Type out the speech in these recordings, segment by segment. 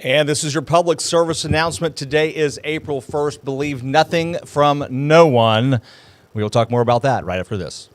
And this is your public service announcement. Today is April 1st. Believe nothing from no one. We will talk more about that right after this.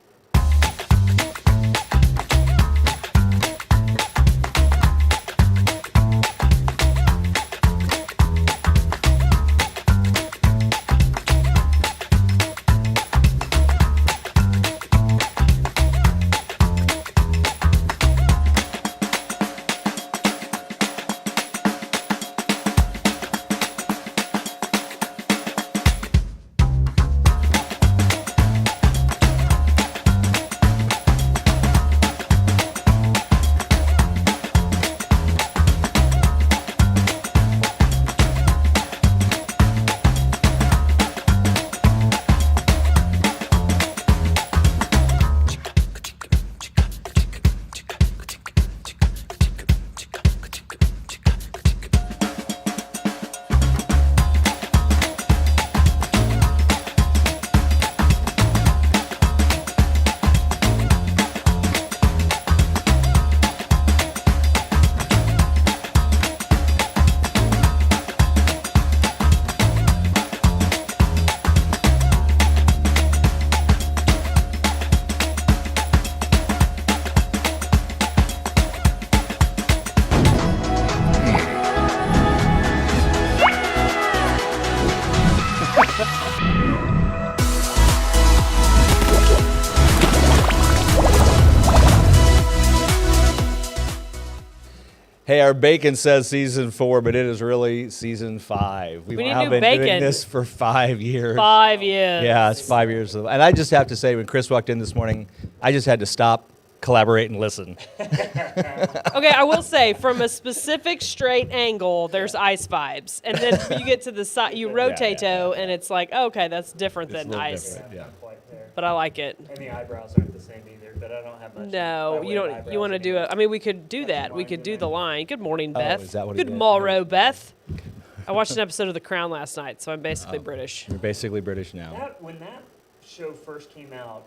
Hey, our bacon says season 4, but it is really season 5. We've We need now new been bacon. doing this for 5 years. 5 years. Yeah, it's 5 years. And I just have to say, when Chris walked in this morning, I just had to stop, collaborate, and listen. Okay, I will say, from a specific straight angle, there's ice vibes. And then you get to the side, you rotate-o, and it's like, oh, okay, that's different It's a than little ice. different, yeah. But I like it. And the eyebrows aren't the same either, but I don't have much. No, you don't. You want to do a? I mean, we could do that. We could do the line. Good morning, Beth. is that what he Good did? morrow, Beth. I watched an episode of The Crown last night, so I'm basically British. You're basically British now. When that show first came out,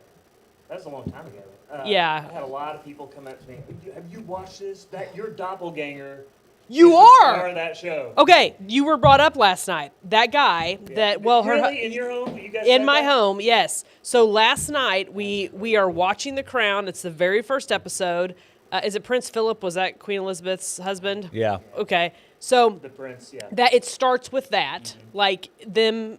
that was a long time ago. Yeah. I had a lot of people come up to me. Have you watched this? That your doppelganger. You is the are. star of that show. Okay, you were brought up last night. That guy that Really? In your home? You guys in said my that? home, yes. So last night we are watching The Crown. It's the very first episode. Is it Prince Philip? Was that Queen Elizabeth's husband? Yeah. Okay. So The Prince, yeah. that it starts with that, like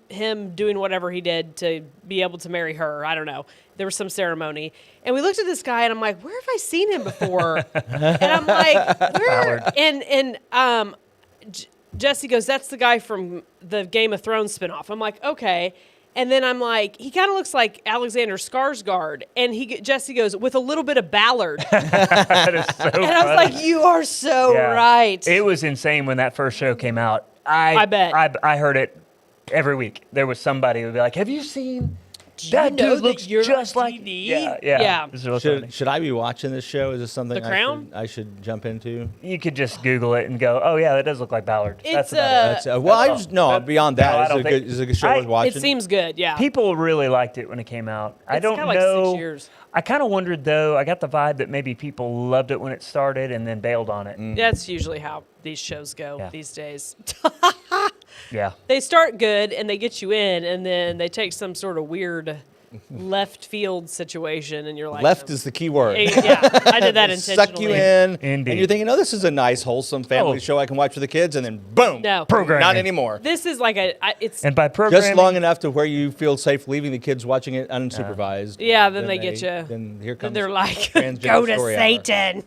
him doing whatever he did to be able to marry her. I don't know. There was some ceremony, and we looked at this guy, and I'm like, "Where have I seen him before?" And I'm like, "Where?" And Jesse goes, "That's the guy from the Game of Thrones spinoff." I'm like, "Okay." And then I'm like, he kind of looks like Alexander Skarsgård, and Jesse goes, with a little bit of Ballard. That is so And I was like, you are so right. It was insane when that first show came out. I bet. I heard it every week. There was somebody who would be like, have you seen know that dude that looks you're just on like TV? Yeah. Yeah. This is really funny. Should I be watching this show? Is this something The Crown? I should jump into? You could just Google it and go, oh yeah, that does look like Ballard. It's, That's about it. That's, well, I just, no, beyond No, I that, don't is think- it a good show worth watching? It seems good, yeah. People really liked it when it came out. I It's don't kinda like know. 6 years. I kind of wondered though. I got the vibe that maybe people loved it when it started and then bailed on it. That's usually how these shows go Yeah. these days. Yeah. They start good and they get you in, and then they take some sort of weird left field situation, and you're like, Left is the key word. Yeah, I did that intentionally. Suck you in, Indeed. and you're thinking, oh, this is a nice, wholesome family Oh. show I can watch for the kids, and then boom, No. Programming. not anymore. This is like it's And by programming, Just long enough to where you feel safe leaving the kids watching it unsupervised. Yeah, then they get you. Then here then comes they're like, transgender go to story hour. Satan.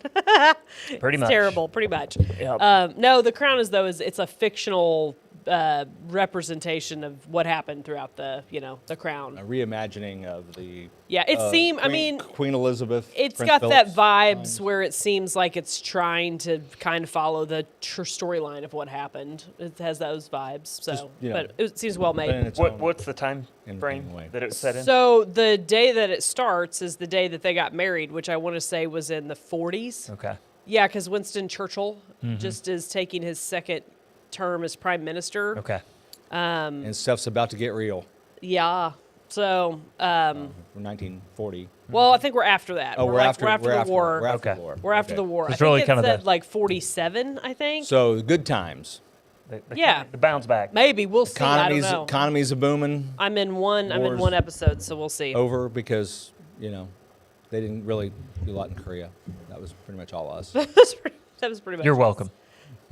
pretty It's much terrible, pretty much. Yep. No, The Crown is it's a fictional representation of what happened throughout the Crown. A reimagining of the. Yeah, it seemed. I mean, Queen Elizabeth. it's Prince got Philip's that vibes times. where it seems like it's trying to kind of follow the storyline of what happened. It has those vibes. So, Just, you know, but it seems well but in made. its own What's the time frame entertaining way. that it was set in? So the day that it starts is the day that they got married, which I want to say was in the 40s. Okay. Yeah, because Winston Churchill just is taking his second term as prime minister. Okay. And stuff's about to get real. Yeah. So, From 1940. Well, I think we're after that. Oh, we're after the war. We're after Okay. the war. We're after Okay. the war. It's I think really it kind of said the- like 47. I think. So good times. Yeah. The bounce back. Maybe we'll see. I don't know. Economies are booming. I'm in one Wars episode, so we'll see. Over because they didn't really do a lot in Korea. That was pretty much all us. that was pretty much. You're us. welcome.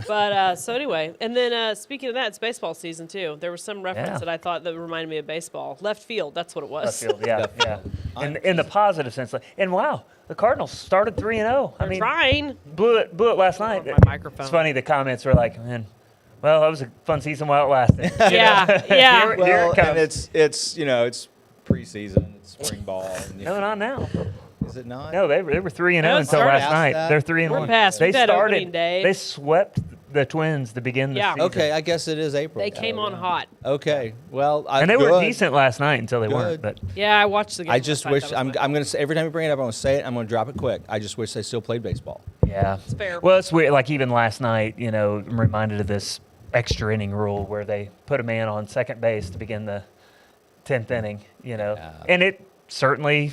But so anyway, and then speaking of that, it's baseball season too. There was some reference Yeah. that I thought that reminded me of baseball. Left field, that's what it was. Left field, yeah, yeah. In the positive sense, and wow, the Cardinals started 3-0. I I'm mean, trying. blew it last night. my microphone. It's funny. The comments were like, man, well, that was a fun season while it lasted. Yeah, yeah. Here it Well, and comes. it's it's preseason, it's spring ball. And No, not now. is it not? No, they were 3-0 No, until we're last past night. that. They're 3-1. We're past. They We've had started. opening day. They swept the Twins to begin the Yeah. season. Okay, I guess it is April. They came on hot. Okay, well, And they were good. decent last night until they weren't. Good. But Yeah, I watched the game. I last just night. wish That was I'm fun. going to say every time you bring it up, I'm going to say it. I'm going to drop it quick. I just wish they still played baseball. yeah, It's fair. well, it's weird. Like even last night, I'm reminded of this extra inning rule where they put a man on second base to begin the 10th inning. And it certainly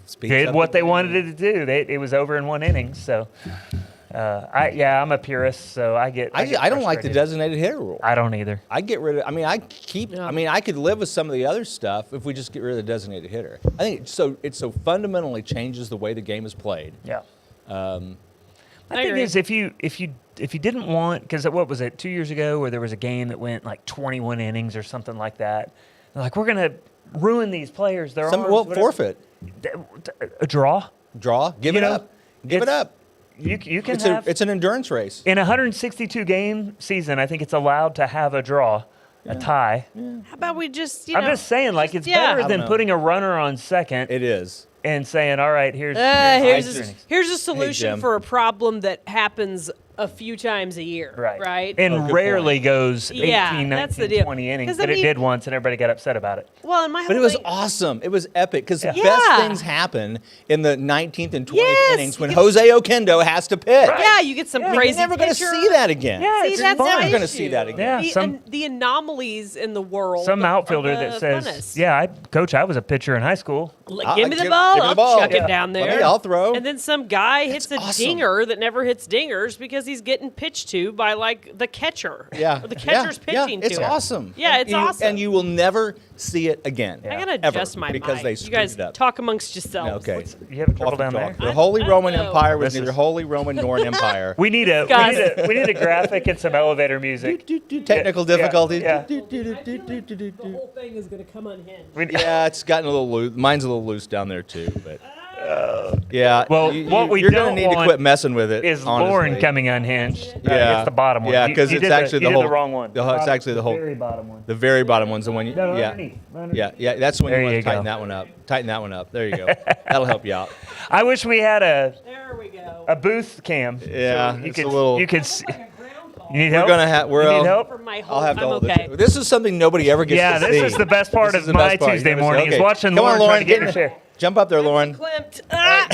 Speaks did up what the they game. wanted it to do. It was over in one inning. So, I'm a purist, so I get. I don't like the frustrated. designated hitter rule. I don't either. I get rid of. I mean, Yeah. I mean, I could live with some of the other stuff if we just get rid of the designated hitter. I think it so fundamentally changes the way the game is played. Yeah. I My thing agree. is, if you didn't want, because what was it 2 years ago where there was a game that went like 21 innings or something like that, they're like we're gonna ruin these players. Their arms, whatever. Forfeit, A draw. draw, give You it know, up, give it it's- up. You can have It's an endurance race. in a 162 game season. I think it's allowed to have a draw, a tie. How about we just, I'm just saying, like it's yeah. better I than don't know. putting a runner on second It is. and saying, "All right, here's here's innings." a solution Jim. for a problem that happens a few times a year. Right. And Oh, good rarely goes 18, Yeah, 19, that's the deal. 20 innings, 'Cause I but it mean- did once, and everybody got upset about it. Well, and my But it whole was thing- awesome. It was epic because the Yeah. best Yeah. things happen in the 19th and 20th Yes, innings you when get- Jose Okendo has to pitch. Yeah, you get some You're crazy never going to pitcher. see that again. Yeah, See, it's that's fun. the Never gonna issue. see that again. Yeah, the anomalies in the world. Some are outfielder the that says, funnest. "Yeah, Coach, I was a pitcher in high school." Like, give me the give ball, me the I'll ball. chuck Yeah. it down Let there. me, I'll throw. And then some guy hits a awesome. dinger that never hits dingers because he's getting pitched to by like the catcher. Yeah. Or the catcher's yeah. pitching It's to him. awesome. Yeah, And it's you- awesome. And you will never see it again. I gotta Ever, adjust my because mic. they You screwed guys it up. talk amongst yourselves. Okay. You having trouble Off down the there? talk. The Holy I Roman know. Empire was This neither is- Holy Roman nor an empire. We need a Guys. we need a graphic and some elevator music. Technical Yeah, difficulties. yeah. The whole thing is gonna come unhinged. Yeah, it's gotten a little loose. Mine's a little loose down there too, but yeah. Well, what we you're don't gonna need to want quit messing with it. Is honestly. Lauren coming unhinged? Yeah, it's the bottom one. Yeah, You- because you it's did actually you the whole. did the wrong one. It's actually the whole. very bottom one. The very bottom one's the one. No, Yeah. underneath. Yeah. That's when There you want you to tighten go. that one up. Tighten that one up. There you go. That'll help you out. I wish we had There we go. a booth cam. Yeah, so you it's could a little- you could. You need We're help? gonna have. You need help? For my I'll whole, have to I'm hold okay. this. This is something nobody ever gets Yeah, to this see. is the best part This of is the my best part. Tuesday You never see- morning is okay. watching Come Lauren on, try Lauren, to get in her get in- chair. Jump up there, Lauren. Clipped. Ah!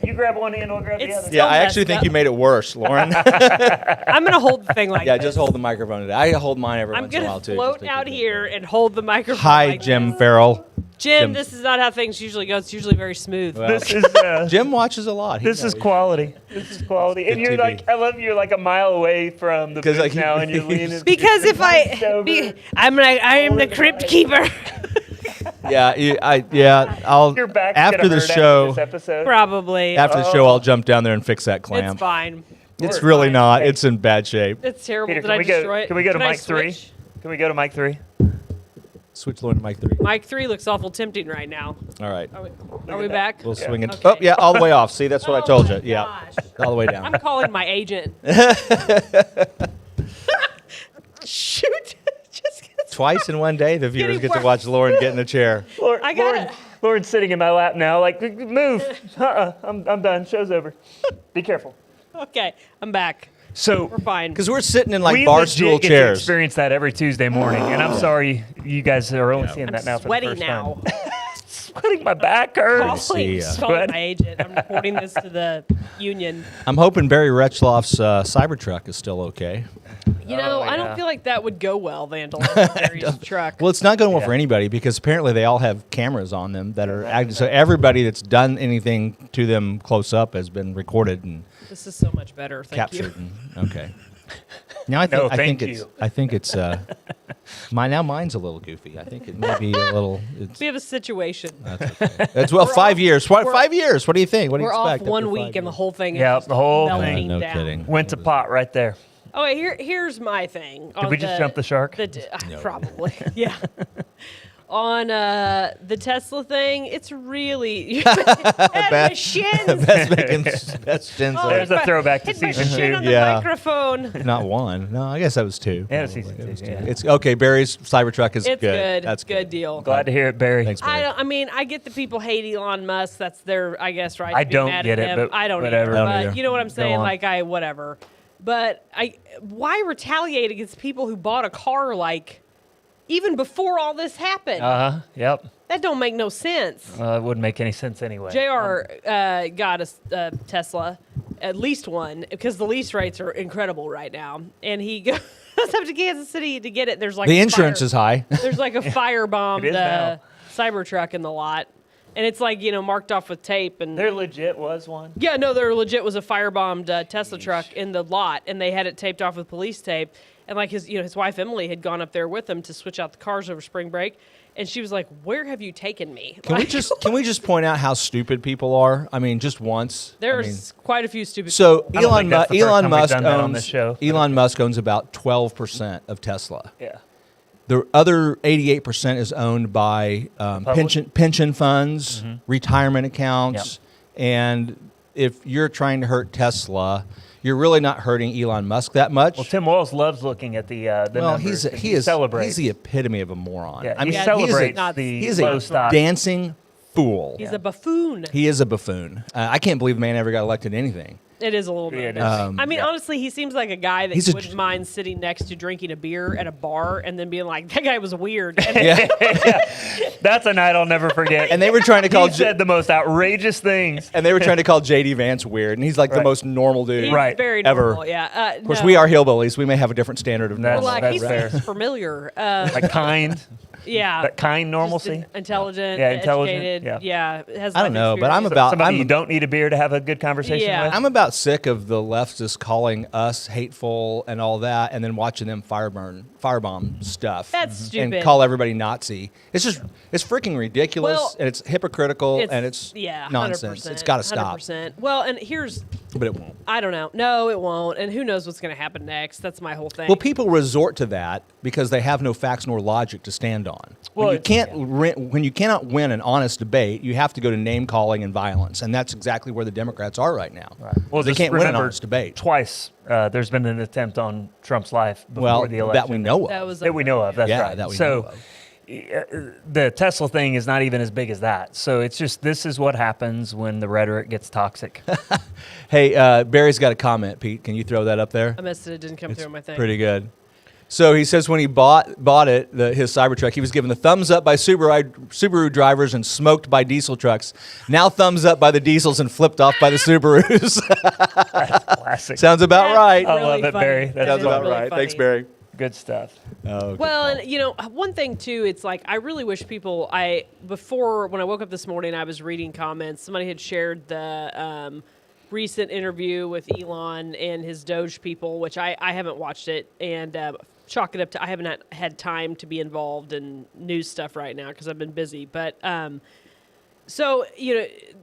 You grab one hand, I'll grab the It's other. still Yeah, I actually messed think up. you made it worse, Lauren. I'm gonna hold the thing like Yeah, this. just hold the microphone today. I hold mine every I'm once in a gonna while too. float just to out keep it- here and hold the microphone. Hi, like Jim this. Farrell. Jim, this is not how things usually go. It's usually very smooth. Well, This is Jim watches a lot. He this is knows. quality. This is quality. And Good you're TV. like, I love you're like a mile away from the 'Cause, booth like, now, and you're leaning. Because if Hunched I, over. I am the crypt keeper. I'll Your back's after gonna the hurt show. After this episode. Probably. After the show, I'll jump down there and fix that clam. It's fine. It's really not. It's in bad shape. It's terrible. Peter, Did can I we destroy go? it? Can we go to I mic 3? switch? Can we go to mic 3? Switch Lauren to mic 3. Mic 3 looks awful tempting right now. All right. Are we back? We'll swing it. Okay. Oh, yeah, all the way off. See, that's what I told Oh you. my Yeah, gosh. all the way I'm down. calling my agent. Shoot. Just kidding. Twice in one day, the viewers Getting get to worse. watch Lauren get in the chair. I got it. Lauren's sitting in my lap now. Like, move. I'm done. Show's over. Be careful. Okay, I'm back. So We're fine. Because we're sitting in like we bar legit stool get to chairs. experience that every Tuesday morning, and I'm sorry you guys are only seeing I'm that now for the sweaty first now. time. Sweating, my back hurts. see Calling ya. my agent. I'm reporting this to the union. I'm hoping Barry Retzloff's Cybertruck is still okay. You know, I yeah. don't feel like that would go well, vandalizing Barry's truck. Well, it's not going well Yeah. for anybody because apparently they all have cameras on them that are active. So everybody that's done anything to them close up has been recorded and This is so much better. Thank captured. you. And, okay. Now I No, think thank it's you. I think it's mine's a little goofy. I think it may be a little. It's, We have a situation. that's okay. That's well, 5 years. What 5 years? What do you think? What do you We're off expect? after one 5 week and the years? whole thing is Yeah, just the whole melting thing. No down. kidding. Went to pot right there. Okay, here's my thing. Did we just jump the shark? Probably, yeah. On the Tesla thing, it's really bad shins. Best making best shins. Oh, There's a throwback to hit my season shin 2. on the Yeah. microphone. Not one. No, I guess that was 2. Yeah, it was probably. season It was 2, 2. yeah. It's okay. Barry's Cybertruck is It's good. That's good deal. Glad to hear it, Barry. Thanks, Barry. I mean, I get that people hate Elon Musk. That's their, I guess, right. I to be don't mad get at it, him. but I don't whatever. either. I don't But either. you know what I'm saying? on. Like, whatever. But why retaliate against people who bought a car like even before all this happened? Yep. That don't make no sense. It wouldn't make any sense anyway. JR got a Tesla, at least one, because the lease rates are incredible right now. And he goes up to Kansas City to get it. There's like The insurance is high. There's like a firebombed It is now. Cybertruck in the lot. And it's like, marked off with tape. And There legit was one. yeah, no, there legit was a firebombed Tesla truck in the lot. And they had it taped off with police tape. And like his wife Emily had gone up there with him to switch out the cars over spring break. And she was like, "Where have you taken me?" Can we just point out how stupid people are? I mean, just once. There's quite a few stupid So people. I don't Elon, think that's the first Elon time we've Musk done that on this owns show. Elon Musk owns about 12% of Tesla. Yeah. The other 88% is owned by pension funds, retirement accounts, and if you're trying to hurt Tesla, you're really not hurting Elon Musk that much. Well, Tim Walz loves looking at the numbers. He celebrates. he's the epitome of a moron. Yeah, I mean, he Yeah, celebrates not- the he's low a stock. dancing fool. He's a buffoon. He is a buffoon. I can't believe the man ever got elected to anything. It is a little bit. It is. I mean, Yeah. honestly, he seems like a guy that He's you a- wouldn't mind sitting next to drinking a beer at a bar and then being like, "That guy was weird." And Yeah, That's a night I'll never forget. and they were trying to call he said the most outrageous things. and they were trying to call JD Vance weird, and he's like the Right. most normal dude. he's Right. very Ever. normal. Yeah. Of course, we are hillbillies. We may have a different standard of That's- normal. Like that's he fair. seems familiar. Like kind, Yeah. that kind Just normalcy. intelligent. Yeah, intelligent, Educated. yeah. Has I don't life know, but I'm experience. about Somebody I'm, you don't need a beer to have a good conversation Yeah. with. I'm about sick of the leftists calling us hateful and all that, and then watching them firebomb stuff. That's stupid. And call everybody Nazi. It's freaking ridiculous, Well, and it's hypocritical, and it's yeah, nonsense. 100%, It's got to stop, 100%. Well, and here's, but it won't. I don't know. No, it won't. And who knows what's going to happen next? That's my whole thing. Well, people resort to that because they have no facts nor logic to stand on. Well, When you cannot win an honest debate, you have to go to name calling and violence, and that's exactly where the Democrats are right now. Well, they just can't win an remember, honest debate. Twice there's been an attempt on Trump's life before Well, the election. that we know of. that was That we know of. That's Yeah, right. that we so, know of. The Tesla thing is not even as big as that. So it's just this is what happens when the rhetoric gets toxic. Hey, Barry's got a comment. Pete, can you throw that up there? I missed it. It didn't come It's through on my thing. pretty good. So he says when he bought it, his Cybertruck, he was given the thumbs up by Subaru drivers and smoked by diesel trucks. Now thumbs up by the diesels and flipped off by the Subarus. Classic. Sounds about That's right. I really love it, funny. Barry. That That Sounds is about really right. funny. Thanks, Barry. Good stuff. Oh, good Well, call. and one thing too, it's like I really wish people. Before when I woke up this morning, I was reading comments. Somebody had shared the recent interview with Elon and his Doge people, which I haven't watched it, and chalk it up to I haven't had time to be involved in news stuff right now because I've been busy. But so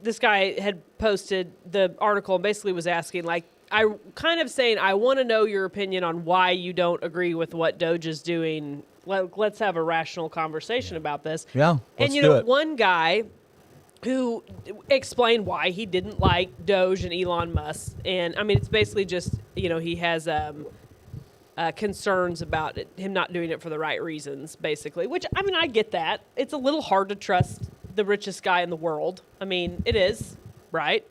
this guy had posted the article and basically was asking like. I kind of saying I want to know your opinion on why you don't agree with what Doge is doing. Let's have a rational conversation about this. Yeah, let's and do it. one guy who explained why he didn't like Doge and Elon Musk, and I mean it's basically just he has concerns about him not doing it for the right reasons, basically. Which I mean I get that. It's a little hard to trust the richest guy in the world. I mean it is, right?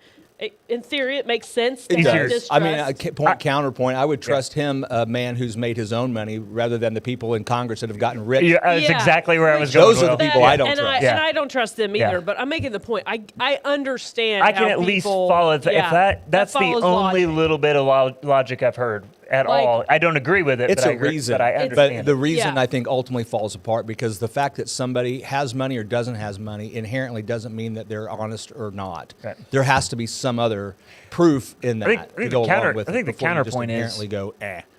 In theory, it makes sense to It have does. I mean, distrust. counterpoint. I would trust him, a man who's made his own money, rather than the people in Congress that have gotten rich. Yeah, that's Yeah. exactly where I was Those going. are the Will. people I don't and trust. Yeah. And I don't trust them Yeah. either. But I'm making the point. I understand. I can how at least people- follow it. yeah, If that's the follows only logic. little bit of logic I've heard. at Like- all. I don't agree with it. It's but I a agree, reason, but I understand. but the reason Yeah. I think ultimately falls apart because the fact that somebody has money or doesn't has money inherently doesn't mean that they're honest or not. Right. There has to be some other proof in that I think to the go counter- along with I think it the before you just counterpoint is- inherently go,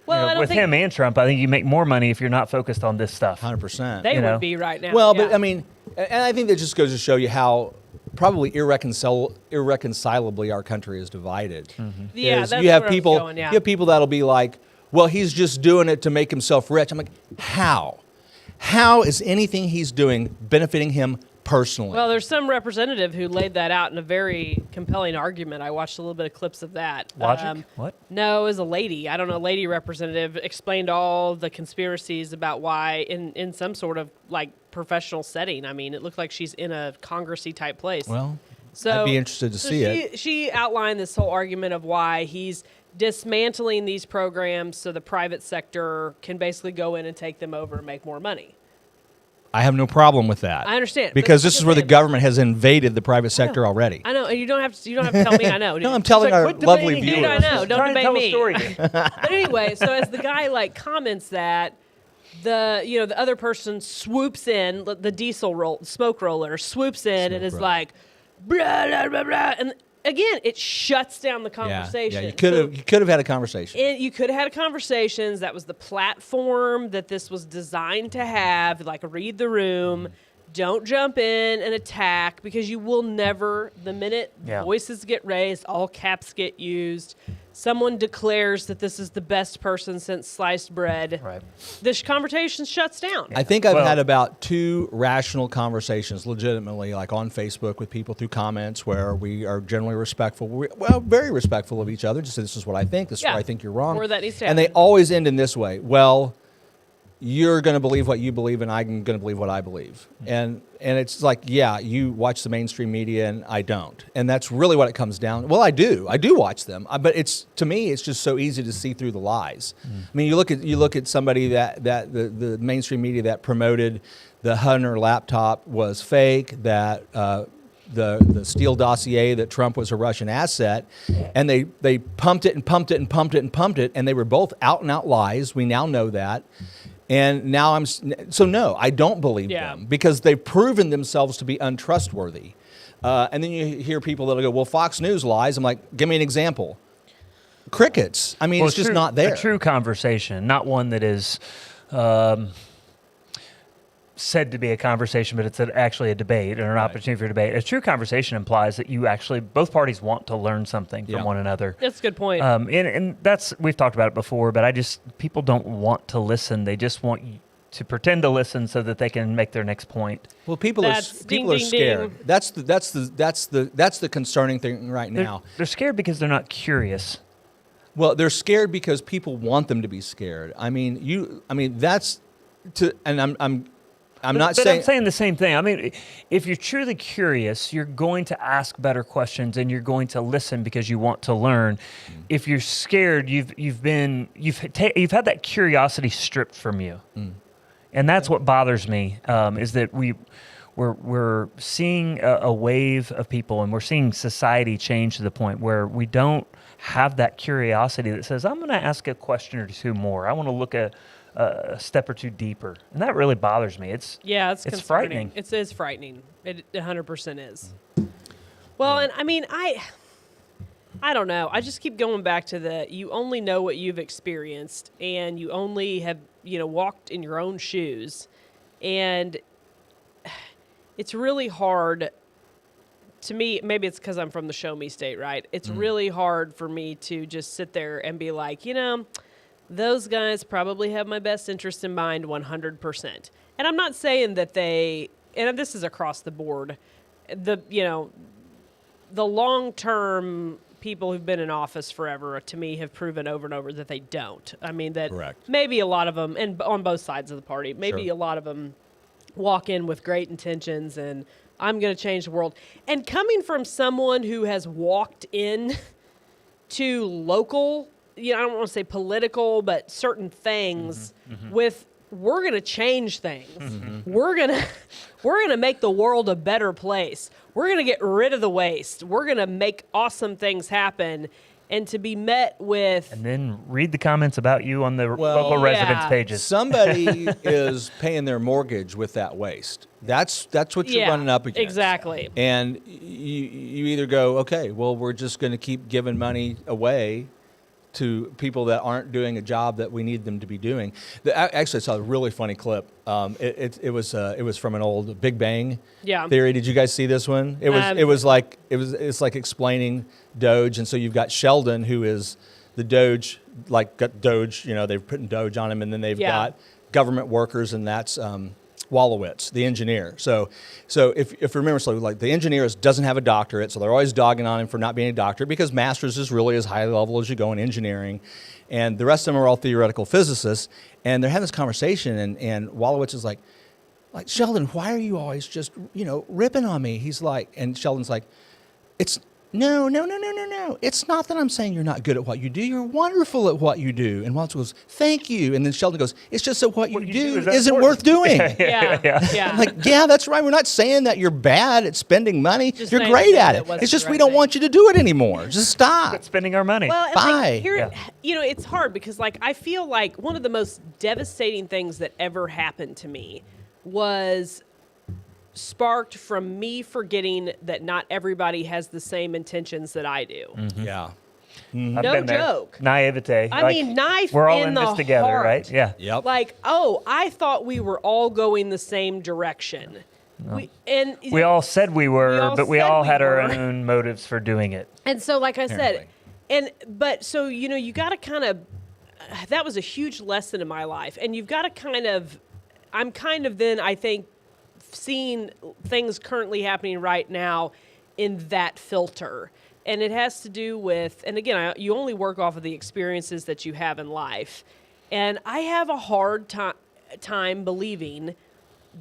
Well, I don't with think him and Trump, I think you make more money if you're not focused on this stuff. 100%. they you know. would be right now. Well, yeah. but I mean, and I think that just goes to show you how probably irreconcilably our country is divided. Yeah, Is that's you have where I was people, going, yeah. you have people that'll be like, well, he's just doing it to make himself rich. I'm like, how? How is anything he's doing benefiting him personally? Well, there's some representative who laid that out in a very compelling argument. I watched a little bit of clips of that. Logic? What? No, it was a lady. I don't know, a lady representative explained all the conspiracies about why in some sort of like professional setting. I mean, it looked like she's in a congressy type place. Well, So I'd be interested to see it. She outlined this whole argument of why he's dismantling these programs so the private sector can basically go in and take them over and make more money. I have no problem with that. I understand, but because this like is I where the said- government has invaded the private sector already. I know, and you don't have to tell me I know. No, I'm telling our quit lovely debating, Dude, viewers. I know. Don't Try and debate tell me. a story, dude. But anyway, so as the guy like comments that, the other person swoops in, the smoke roller swoops in and is roller. like, blah blah blah blah, and again it shuts down the Yeah, conversation. yeah, you could have had a conversation. You could have had conversations. That was the platform that this was designed to have. Like, read the room. Don't jump in and attack, because you will never, the minute Yeah. voices get raised, all caps get used, someone declares that this is the best person since sliced bread, Right. this conversation shuts down. I think I've Well- had about 2 rational conversations, legitimately, like on Facebook with people through comments, where we are generally respectful. Very respectful of each other. Just say, this is what I think. This is Yeah. where I think you're wrong. Where that needs to and they happen. always end in this way. Well, you're going to believe what you believe, and I'm going to believe what I believe. And it's like, yeah, you watch the mainstream media, and I don't. And that's really what it comes down. Well, I do watch them, but to me, it's just so easy to see through the lies. I mean, you look at somebody that the mainstream media that promoted the Hunter laptop was fake, that the Steele dossier that Trump was a Russian asset, and they pumped it and pumped it and pumped it and pumped it, and they were both out and out lies. We now know that. And now no, I don't believe Yeah. them, because they've proven themselves to be untrustworthy. And then you hear people that'll go, well, Fox News lies. I'm like, give me an example. Crickets. I mean, Well, it's just true- not there. A true conversation, not one that is said to be a conversation, but it's actually a debate or an opportunity for debate. A true conversation implies that you actually, both parties want to learn something from Yeah. one another. That's a good point. And that's, we've talked about it before, but people don't want to listen. They just want you to pretend to listen so that they can make their next point. Well, people That's are ding, ding, scared. ding. That's the concerning thing right now. They're scared because they're not curious. Well, they're scared because people want them to be scared. I mean, that's and I'm not But saying. I'm saying the same thing. I mean, if you're truly curious, you're going to ask better questions and you're going to listen because you want to learn. If you're scared, you've had that curiosity stripped from you, and that's what bothers me. Is that we're seeing a wave of people, and we're seeing society change to the point where we don't have that curiosity that says, I'm going to ask a question or two more. I want to look a step or two deeper, and that really bothers me. It's concerning. frightening. It is frightening. It 100% is. Well, and I mean, I don't know. I just keep going back to you only know what you've experienced, and you only have, walked in your own shoes. And it's really hard to me. Maybe it's because I'm from the show me state, right? It's really hard for me to just sit there and be like, those guys probably have my best interest in mind 100%. And I'm not saying that and this is across the board, the long-term people who've been in office forever, to me, have proven over and over that they don't. I mean, that Correct. maybe a lot of them, and on both sides of the party, maybe Sure. a lot of them walk in with great intentions and I'm going to change the world. And coming from someone who has walked in to local, I don't want to say political, but certain things with, we're going to change things. We're going to make the world a better place. We're going to get rid of the waste. We're going to make awesome things happen. and to be met with And then read the comments about you on the Well, local residence yeah. pages. Somebody is paying their mortgage with that waste. That's what you're running up against. Exactly. And you either go, okay, well, we're just going to keep giving money away to people that aren't doing a job that we need them to be doing. Actually, I saw a really funny clip. It was from an old Big Bang Theory. Did you guys see this one? It's like explaining Doge, and so you've got Sheldon, who is the Doge, like got Doge. They've put Doge on him, and then they've got government workers, and that's Wolowitz, the engineer. So if you remember, so like the engineer doesn't have a doctorate, so they're always dogging on him for not being a doctor because master's is really as high level as you go in engineering, and the rest of them are all theoretical physicists. And they're having this conversation, and Wolowitz is like Sheldon, why are you always just ripping on me? He's like, and Sheldon's like, it's. No. It's not that I'm saying you're not good at what you do. You're wonderful at what you do. And Walter goes, thank you. And then Sheldon goes, it's just that what you do isn't worth doing. Yeah. I'm like, yeah, that's right. We're not saying that you're bad at spending money. Just you're saying great that at it it. wasn't It's just the we right don't thing. want you to do it anymore. Just stop. Quit spending our money. Well, and Bye. it's hard because I feel like one of the most devastating things that ever happened to me was sparked from me forgetting that not everybody has the same intentions that I do. Yeah. I've No been there. joke. Naivete. I mean, knife we're all in in the this together, heart. right? Yeah. Yep. I thought we were all going the same direction. We all said we were, but we said all we had our were. own motives for doing it. And so, like I said, Apparently. you got to kind of, that was a huge lesson in my life. And you've got to I'm kind of then, I think, seeing things currently happening right now in that filter. And it has to do with, and again, you only work off of the experiences that you have in life. And I have a hard time believing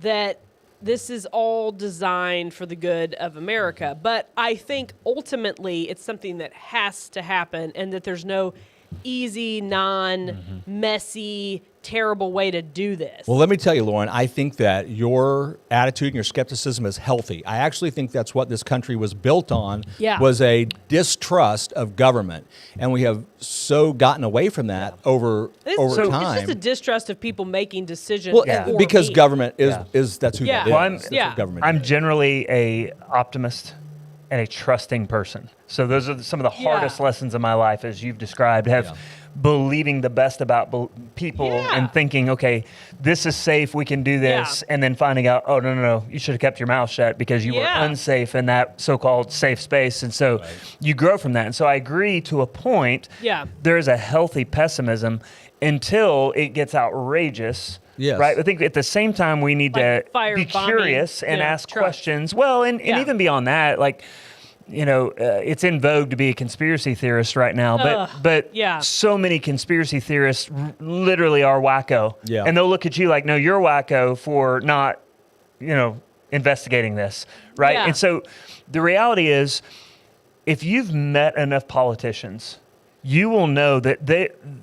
that this is all designed for the good of America. But I think ultimately it's something that has to happen, and that there's no easy, non-messy, terrible way to do this. Well, let me tell you, Lauren, I think that your attitude and your skepticism is healthy. I actually think that's what this country was built on, was a distrust of government. And we have so gotten away from that over time. It's just a distrust of people making decisions. Well, because government is that's who that is. Well, That's what government I'm is. generally a optimist and a trusting person. So those are some of the hardest lessons of my life, as you've described, believing the best about people and thinking, okay, this is safe, we can do this, and then finding out, oh, no, you should have kept your mouth shut because you were unsafe in that so-called safe space. And so you grow from that. And so I agree to a point. There's a healthy pessimism until it gets outrageous. Yes. Right. I think at the same time we need to be firebombing, curious and ask questions. Well, and even beyond that, it's in vogue to be a conspiracy theorist right now. But so many conspiracy theorists literally are wacko. Yeah. And they'll look at you like, no, you're wacko for not, investigating this. Right. Yeah. And so the reality is, if you've met enough politicians, you will know that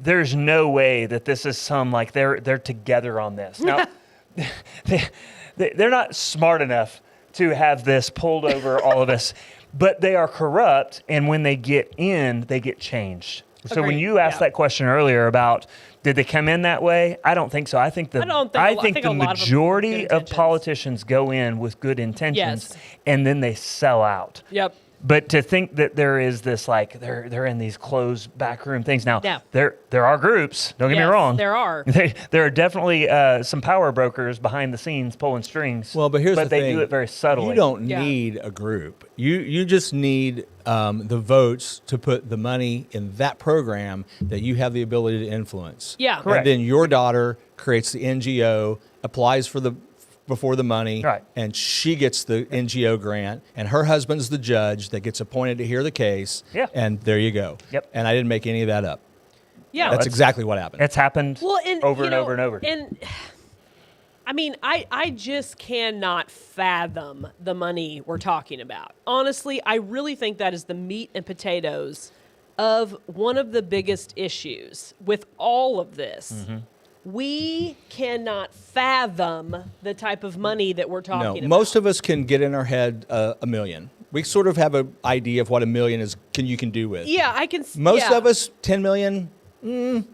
there's no way that this is they're together on this. Now, they're not smart enough to have this pulled over all of us, but they are corrupt, and when they get in, they get changed. So when you asked that question earlier about did they come in that way, I don't think so. I think the majority of politicians go in with good intentions, and then they sell out. Yep. But to think that there is this they're in these closed backroom things now. There are groups. Don't get me wrong. There are. There are definitely some power brokers behind the scenes pulling strings. Well, but here's the thing. But they do it very subtly. You don't need a group. You just need the votes to put the money in that program that you have the ability to influence. Yeah. Correct. And then your daughter creates the NGO, applies before the money, and she gets the NGO grant, and her husband's the judge that gets appointed to hear the case, and there you go. Yep. And I didn't make any of that up. Yeah. That's exactly what happened. It's happened over and over and over. And I mean, I just cannot fathom the money we're talking about. Honestly, I really think that is the meat and potatoes of one of the biggest issues with all of this. Mm-hmm. We cannot fathom the type of money that we're talking about. Most of us can get in our head a million. We sort of have an idea of what $1 million is. You can do with. Yeah, I can. Most yeah. of us, 10 million,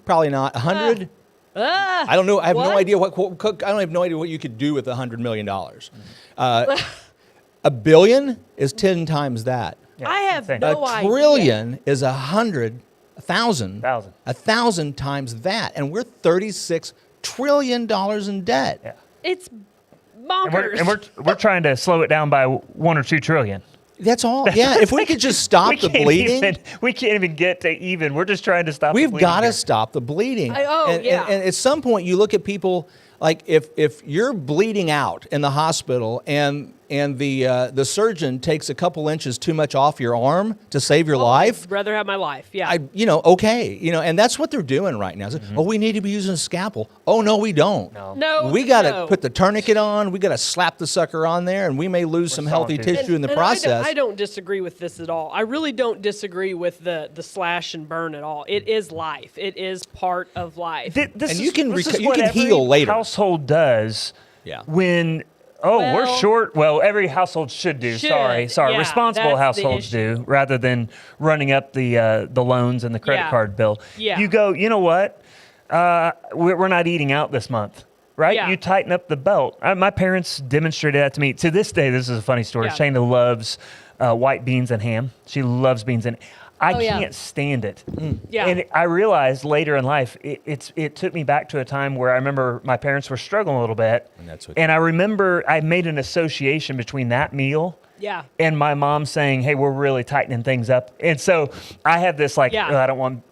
probably not. 100. I don't know. I have no idea I don't have no idea what you could do with $100 million. $1 billion is 10 times that. Yeah, I have insane. no A idea. trillion is 1,000 Thousand times that, and we're $36 trillion in debt. Yeah. It's And bonkers. we're trying to slow it down by 1 or 2 trillion. That's all. Yeah, if we could just stop the bleeding. We can't even get to even. We're just trying to stop. We've got to to stop the bleeding. yeah. And at some point, you look at people like if you're bleeding out in the hospital and the surgeon takes a couple inches too much off your arm to save your life. I'd rather have my life. Yeah. Okay, and that's what they're doing right now. It's like, oh, we need to be using a scalpel. Oh no, we don't. No, we got to no. put the tourniquet on. We got to slap the sucker on there, and we may lose some healthy solid, too. tissue in the And process. I don't disagree with this at all. I really don't disagree with the slash and burn at all. It is life. It is part of life. And you can this is you what can every heal later. Household does. Yeah. When we're Well- short. Well, every household should do. Should, Sorry. yeah, Responsible that's the households issue. do, rather than running up the loans and the credit Yeah. card bill. Yeah. You go. You know what? We're not eating out this month. Right? Yeah. You tighten up the belt. My parents demonstrated that to me. To this day, this is a funny story. Yeah. Shayna loves white beans and ham. She loves beans and I yeah. can't stand it. Yeah. And I realized later in life, it took me back to a time where I remember my parents were struggling a little bit. And I remember I made an association between that meal Yeah. and my mom saying, "Hey, we're really tightening things up." And so I had this like, Yeah. "Oh,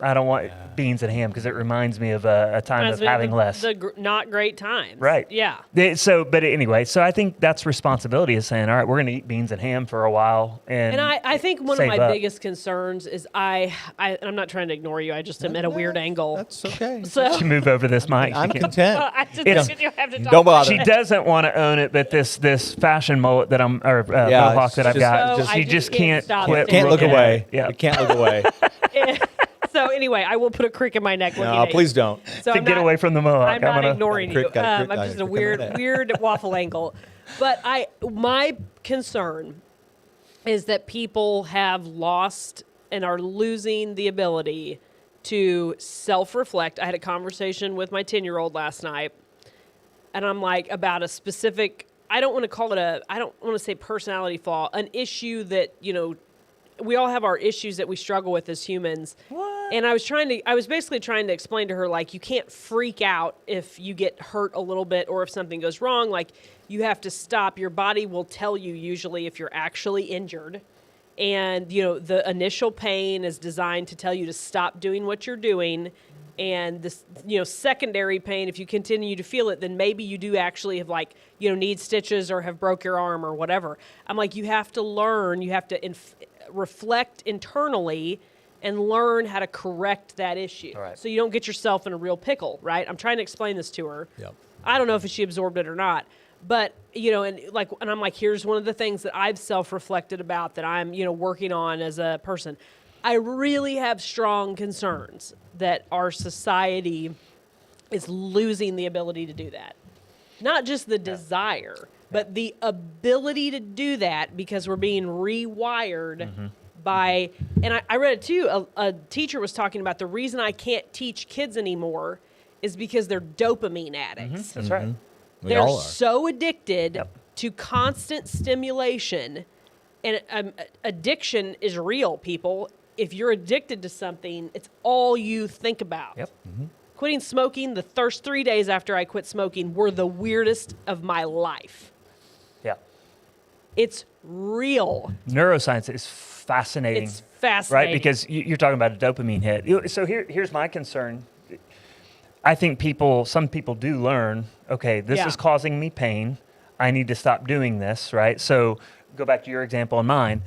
I don't want beans and ham because it reminds me of a time Reminds of me having the, less." not great times. Right. Yeah. But anyway, so I think that's responsibility, is saying, all right, we're going to eat beans and ham for a while. And I think one of save my up. biggest concerns is and I'm not trying to ignore you. I just am at a weird angle. That's okay. So She move over this mic. I'm She can- content. I just It's- think you have to talk Don't about bother. She doesn't want to own it, but this fashion mullet that mohawk that I've just- got, So I she just just can't can't stop quit. it. Can't look looking at away. it. Yeah. You can't look away. So anyway, I will put a crick in my neck looking No, at please you. don't. So To I'm get not- away from the mohawk, I'm not gonna- ignoring you. Got a crick I'm just a in my neck. weird waffle angle. But my concern is that people have lost and are losing the ability to self-reflect. I had a conversation with my 10-year-old last night, and I'm like, about a specific, I don't want to say personality flaw, an issue that, we all have our issues that we struggle with as humans. What? And I was basically trying to explain to her, like, you can't freak out if you get hurt a little bit or if something goes wrong. Like, you have to stop. Your body will tell you usually if you're actually injured. And, the initial pain is designed to tell you to stop doing what you're doing. And this, secondary pain, if you continue to feel it, then maybe you do actually have need stitches or have broke your arm or whatever. I'm like, you have to learn, you have to reflect internally and learn how to correct that issue. Right. So you don't get yourself in a real pickle, right? I'm trying to explain this to her. Yep. I don't know if she absorbed it or not. But, and I'm like, here's one of the things that I've self-reflected about that I'm, working on as a person. I really have strong concerns that our society is losing the ability to do that. Not just the desire, but the ability to do that because we're being rewired by, and I read it too, a teacher was talking about the reason I can't teach kids anymore is because they're dopamine addicts. That's right. We They're all are. so addicted Yep. to constant stimulation, and addiction is real, people. If you're addicted to something, it's all you think about. Yep. Quitting smoking, the first 3 days after I quit smoking were the weirdest of my life. Yeah. It's real. Neuroscience is fascinating. It's fascinating. Right? Because you're talking about a dopamine hit. So here's my concern. I think some people do learn, okay, this Yeah. is causing me pain. I need to stop doing this, right? So go back to your example and mine,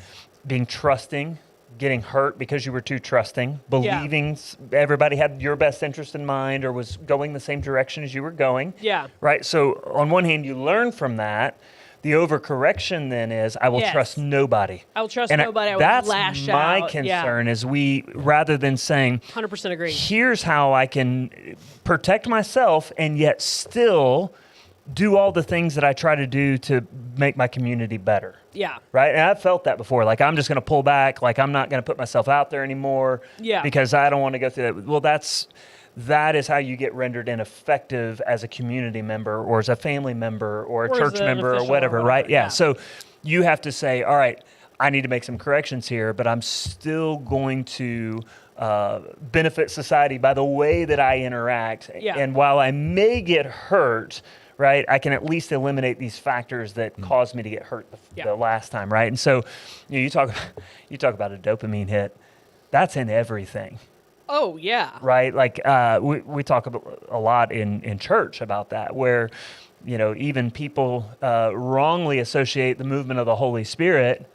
being trusting, getting hurt because you were too trusting, believing everybody had your best interest in mind or was going the same direction as you were going. Yeah. Right? So on one hand, you learn from that. The overcorrection then is, I will Yes. trust nobody. I will trust And nobody. I will that's lash my out. concern is rather than saying, 100% agree. here's how I can protect myself and yet still do all the things that I try to do to make my community better. Yeah. Right. And I've felt that before. Like, I'm just going to pull back. Like, I'm not going to put myself out there anymore. Yeah. Because I don't want to go through that. Well, that is how you get rendered ineffective as a community member or as a family member or a Or as church an member or official or whatever, right? whatever, Yeah. yeah. So you have to say, all right, I need to make some corrections here, but I'm still going to benefit society by the way that I interact. Yeah. And while I may get hurt, right, I can at least eliminate these factors that caused me to get hurt the last time, right? And so you talk about a dopamine hit. That's in everything. Oh, yeah. Right? Like we talk about a lot in church about that, where, even people wrongly associate the movement of the Holy Spirit.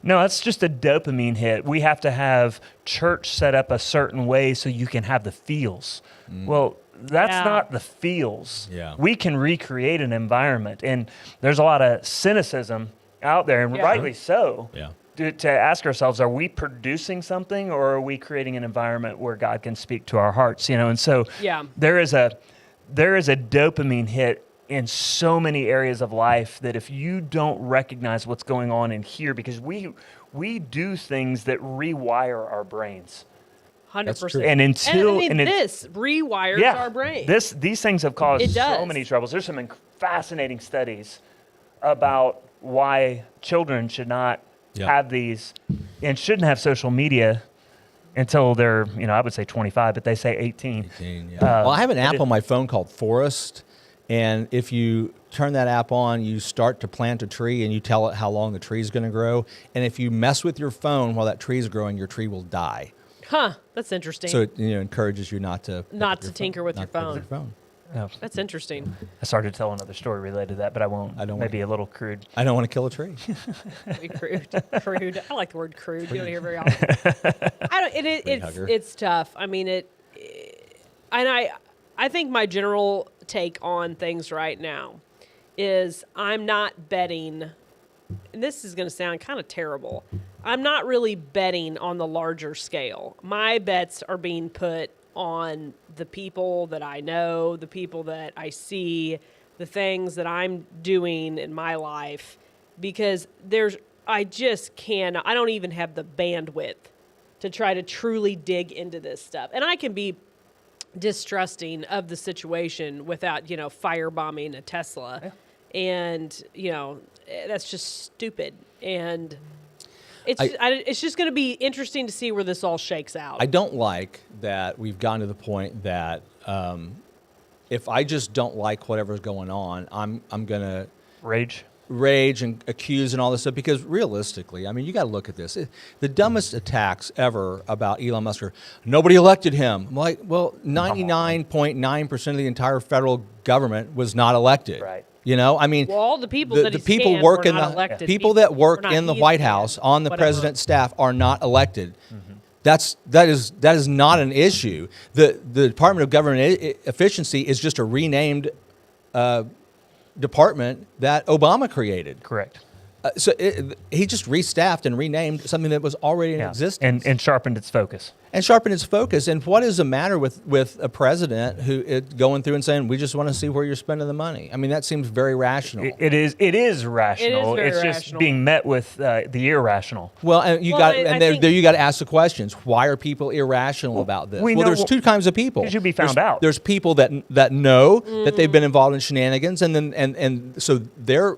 No, that's just a dopamine hit. We have to have church set up a certain way so you can have the feels. Well, that's not the feels. Yeah. We can recreate an environment. And there's a lot of cynicism out there, and rightly so. Yeah. To ask ourselves, are we producing something, or are we creating an environment where God can speak to our hearts? And so there is a dopamine hit in so many areas of life that if you don't recognize what's going on in here, because we do things that rewire our brains. 100%. And until this rewires our brain. These things have caused so does. many troubles. There's some fascinating studies about why children should not have these and shouldn't have social media until they're, I would say 25, but they say 18. Well, I have an app on my phone called Forest, and if you turn that app on, you start to plant a tree and you tell it how long the tree is going to grow. And if you mess with your phone while that tree is growing, your tree will die. Huh, that's interesting. So it encourages you not to tinker with your phone. Oh. That's interesting. I started to tell another story related to that, but I won't. Maybe a little crude. I don't want to kill a tree. Crude. I like the word crude. You don't hear very often. It's tough. I mean, I think my general take on things right now is I'm not betting, and this is going to sound kind of terrible, I'm not really betting on the larger scale. My bets are being put on the people that I know, the people that I see, the things that I'm doing in my life, because I don't even have the bandwidth to try to truly dig into this stuff. And I can be distrusting of the situation without, firebombing a Tesla. Yeah. And, that's just stupid. And it's just going to be interesting to see where this all shakes out. I don't like that we've gotten to the point that if I just don't like whatever's going on, I'm going to rage and accuse and all this stuff, because realistically, I mean, you got to look at this. The dumbest attacks ever about Elon Musk are, nobody elected him. I'm like, well, 99.9% of the entire federal government was not elected. Right. I mean, well, all the people the people work in the people that work in the White House on the president's staff are not elected. Mm-hmm. That is not an issue. The Department of Government Efficiency is just a renamed department that Obama created. Correct. So he just restaffed and renamed something that was already in existence. And sharpened its focus. And what is the matter with a president who going through and saying, we just want to see where you're spending the money? I mean, that seems very rational. It is rational. It's just rational. Being met with the irrational. Well, and you got to ask the questions. Why are people irrational about this? There's two kinds of people. Because you'll be found out. There's people that know that they've been involved in shenanigans, and so they're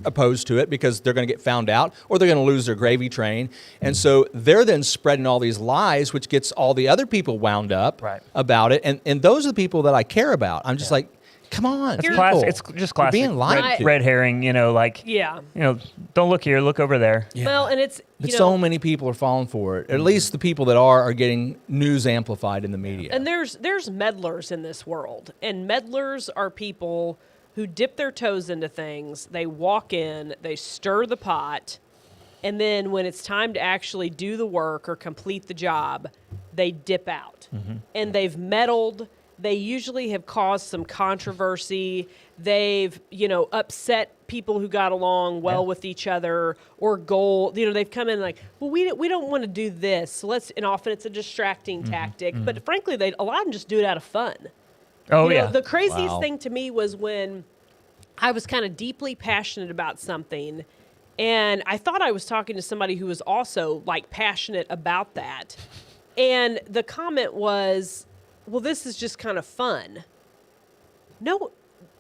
opposed to it because they're going to get found out, or they're going to lose their gravy train, and so they're then spreading all these lies, which gets all the other people wound up about it, and those are the people that I care about. I'm just like, come on, it's just classic being lied to. Red herring, don't look here, look over there. Yeah. Well, and but so many people are falling for it. At least the people that are getting news amplified in the media. And there's meddlers in this world, and meddlers are people who dip their toes into things. They walk in, they stir the pot, and then when it's time to actually do the work or complete the job, they dip out. Mm-hmm. And they've meddled. They usually have caused some controversy. They've, upset people who got along well with each other, or they've come in like, well, we don't want to do this. So and often it's a distracting tactic. But frankly, a lot of them just do it out of fun. Oh, The craziest thing to me was when I was kind of deeply passionate about something, and I thought I was talking to somebody who was also like passionate about that. And the comment was, well, this is just kind of fun. No,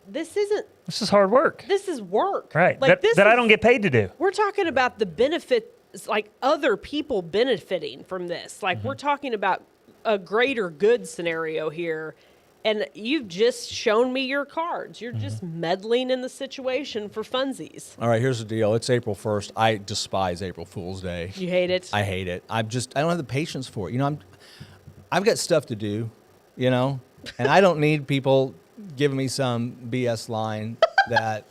this isn't. This is hard work. This is work. Right. Like that I don't get paid to do. We're talking about the benefits, like other people benefiting from this. Like we're talking about a greater good scenario here. And you've just shown me your cards. You're just meddling in the situation for funsies. All right, here's the deal. It's April 1st. I despise April Fool's Day. You hate it? I hate it. I don't have the patience for it. You know, I've got stuff to do, you know, and I don't need people giving me some BS line that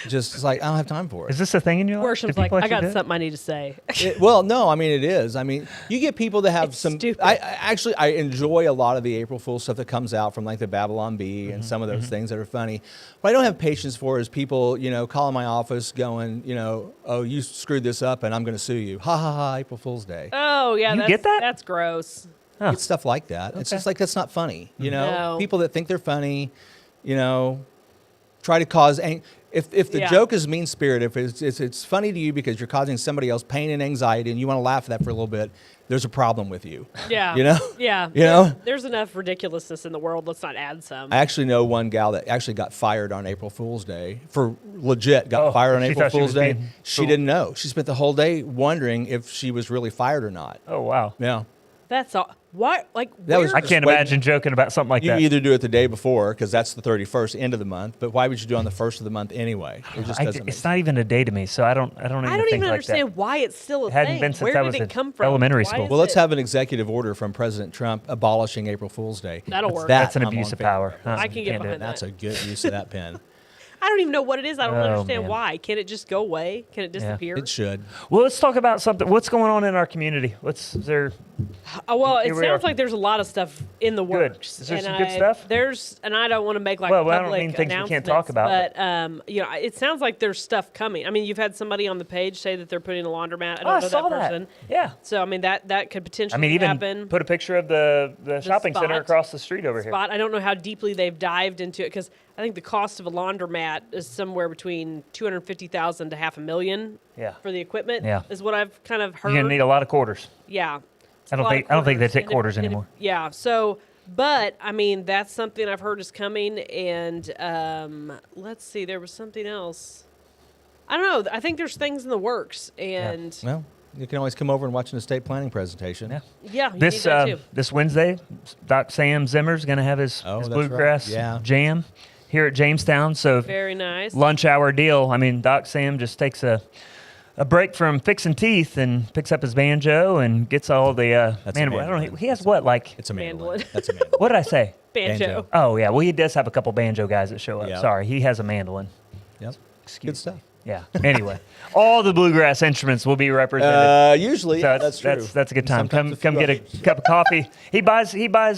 just is like, I don't have time for it. Is this a thing in your life? Worsham's Do like, people I got actually do it? something I need to say. Well, no, I mean, it is. I mean, you get people that have It's some. stupid. I enjoy a lot of the April Fool stuff that comes out from like the Babylon Bee and some of those things that are funny. What I don't have patience for is people, you know, calling my office going, you know, oh, you screwed this up and I'm going to sue you. Ha ha ha, April Fool's Day. Oh, yeah. You that's, get that? That's gross. It's stuff like that. It's just like, that's not funny. You know, No. people that think they're funny, you know, try to cause. If the Yeah. joke is mean spirited, if it's funny to you because you're causing somebody else pain and anxiety, and you want to laugh at that for a little bit, there's a problem with you. Yeah. You know? Yeah. You know? There's enough ridiculousness in the world. Let's not add some. I actually know one gal that actually got fired on April Fool's Day for legit got fired on she April thought she Fool's was Day. being She fooled. didn't know. She spent the whole day wondering if she was really fired or not. Oh, wow. Yeah. That's all. What? Like, That was- where- I can't Wait. imagine joking about something like You that. either do it the day before because that's the 31st, end of the month. But why would you do it on the first of the month anyway? It just doesn't. It's not even a day to me, so I don't even I don't think even like understand that. why it's still a It hadn't thing. been since Where I did was it in come from? elementary Why school. is Well, let's it- have an executive order from President Trump abolishing April Fool's Day. That'll work. That That's an I'm abuse on of favor. power. I can get Can't do it. behind That's that. a good use of that pen. I don't even know what it is. I don't Oh, understand man. why. Can it just go away? Can it disappear? It should. Well, let's talk about something. What's going on in our community? Is there? Oh, well, it Here we sounds are. like there's a lot of stuff in the Good. works. Is there and some good stuff? And I don't want to make like Well, I don't public mean things we can't announcements, talk about, But you know, it sounds like there's stuff coming. I mean, you've had somebody on the page say that they're putting a laundromat. I don't Oh, I know saw that that. person. Yeah. So I mean, that could potentially I mean, even happen. put a picture of the shopping center spot. across the street over here. Spot. I don't know how deeply they've dived into it because I think the cost of a laundromat is somewhere between $250,000 to $500,000 Yeah. for the equipment. Yeah. Is what I've kind of heard. You're gonna need a lot of quarters. Yeah. It's I don't a lot think- of I don't think they quarters. take And quarters and anymore. yeah. So, but I mean, that's something I've heard is coming. And let's see, there was something else. I don't know. I think there's things in the works. And Well, you can always come over and watch an estate planning presentation. Yeah. yeah, you This need that too. this Wednesday, Doc Sam Zimmer's gonna have his Oh, that's right. bluegrass Yeah. jam here at Jamestown. So Very nice. lunch hour deal. I mean, Doc Sam just takes a break from fixing teeth and picks up his banjo and gets all the That's a I don't know. mandolin. He has what, like, It's a mandolin. Mandolin. That's a mandolin. what did I say? Banjo. banjo. Oh yeah, well he does have a couple banjo guys that show up. Yeah. Sorry, he has a mandolin. Yep. Excuse Good stuff. Yeah. Anyway, all the bluegrass instruments will be represented. Usually, So yeah, that's true. That's a good time. Sometimes Come few get a others. cup of coffee. He buys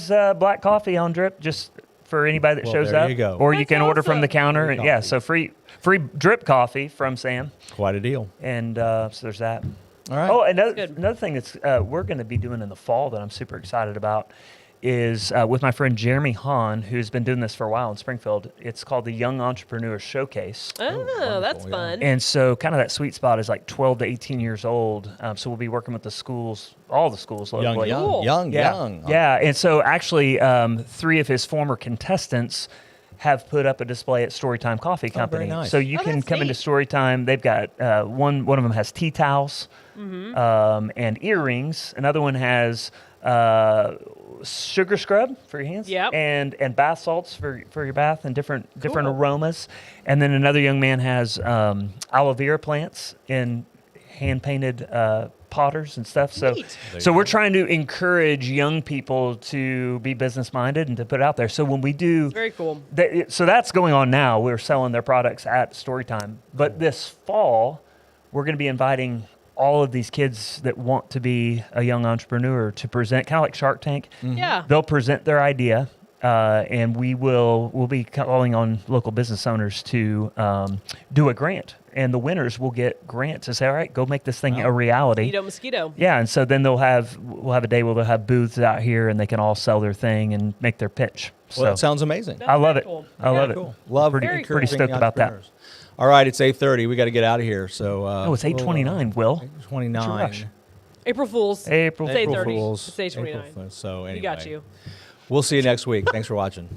black coffee on drip just for anybody that Well, shows there up. you go. Or you That's can order from the awesome. counter. Free And, yeah, coffee. so free drip coffee from Sam. Quite a deal. And so there's that. All right. Oh, good. another thing that's we're going to be doing in the fall that I'm super excited about is with my friend Jeremy Hahn, who's been doing this for a while in Springfield. It's called the Young Entrepreneur Showcase. Oh, that's wonderful, yeah. fun. And so kind of that sweet spot is like 12 to 18 years old. So we'll be working with the schools, all the schools locally. Cool. young. Yeah. And so actually 3 of his former contestants have put up a display at Storytime Coffee Company. nice. So you Oh, can that's come into neat. Storytime. They've got one of them has tea towels and earrings. Another one has sugar scrub for your hands. Yep. And bath salts for your bath and different Cool. aromas. And then another young man has aloe vera plants in hand painted potters and stuff. So Neat. so we're trying to encourage young people to be business minded and to put it out there. So when we do Very cool. so that's going on now. We're selling their products at Storytime. But this fall, we're going to be inviting all of these kids that want to be a young entrepreneur to present, kind of like Shark Tank. Yeah. They'll present their idea, and we'll be calling on local business owners to do a grant, and the winners will get grants to say, all right, go make this thing a reality. Mosquito. Yeah, and so then we'll have a day where they'll have booths out here, and they can all sell their thing and make their pitch. Well, that sounds amazing. I love very it. cool. I love it. Cool. Love Very encouraging cool. Pretty stoked the about that. entrepreneurs. All right, it's 8:30. We got to get out of here. So It's 8:29. Will 29. rush. April Fools. April It's 8:30. Fools. It's 8:29. April Fools. So anyway, We got you. We'll see you next week. Thanks for watching.